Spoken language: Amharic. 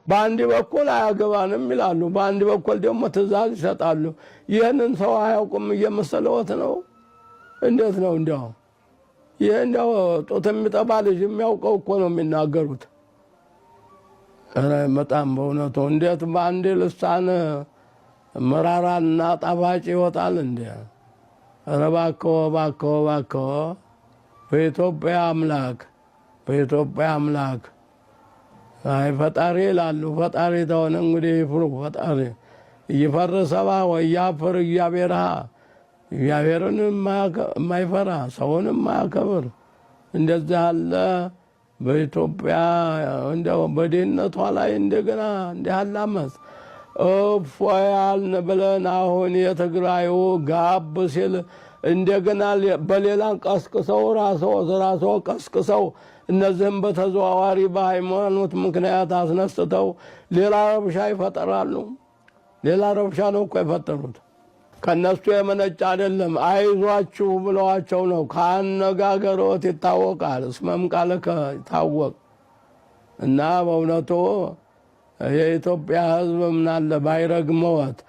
በአንድ በኩል አያገባንም ይላሉ፣ በአንድ በኩል ደግሞ ትእዛዝ ይሰጣሉ። ይህንን ሰው አያውቁም እየመሰለዎት ነው? እንዴት ነው እንዲያው? ይህ እንዲያው ጡት የሚጠባ ልጅ የሚያውቀው እኮ ነው የሚናገሩት። በጣም በእውነቱ እንዴት በአንድ ልሳን መራራና ጣፋጭ ይወጣል እንዴ? እባክዎ እባክዎ እባክዎ በኢትዮጵያ አምላክ በኢትዮጵያ አምላክ አይ ፈጣሪ ይላሉ። ፈጣሪ ተሆነ እንግዲህ ይፍሩ። ፈጣሪ ይፈርሰባ ወያፍር እግዚአብሔርን የማይፈራ ሰውን የማያከብር እንደዚህ አለ በኢትዮጵያ እንደው በድህነቷ ላይ እንደገና እንዲህ አለ አመፅ እፎያልን ብለን አሁን የትግራዩ ጋብ ሲል እንደገና በሌላ ቀስቅሰው ራስዎ ቀስቅሰው እነዚህም በተዘዋዋሪ በሃይማኖት ምክንያት አስነስተው ሌላ ረብሻ ይፈጠራሉ። ሌላ ረብሻ ነው እኮ የፈጠሩት። ከነሱ የመነጭ አይደለም። አይዟችሁ ብለዋቸው ነው። ካነጋገሮት ይታወቃል። እስመም ቃልከ ይታወቅ እና በእውነቱ የኢትዮጵያ ሕዝብ ምናለ ባይረግመዎት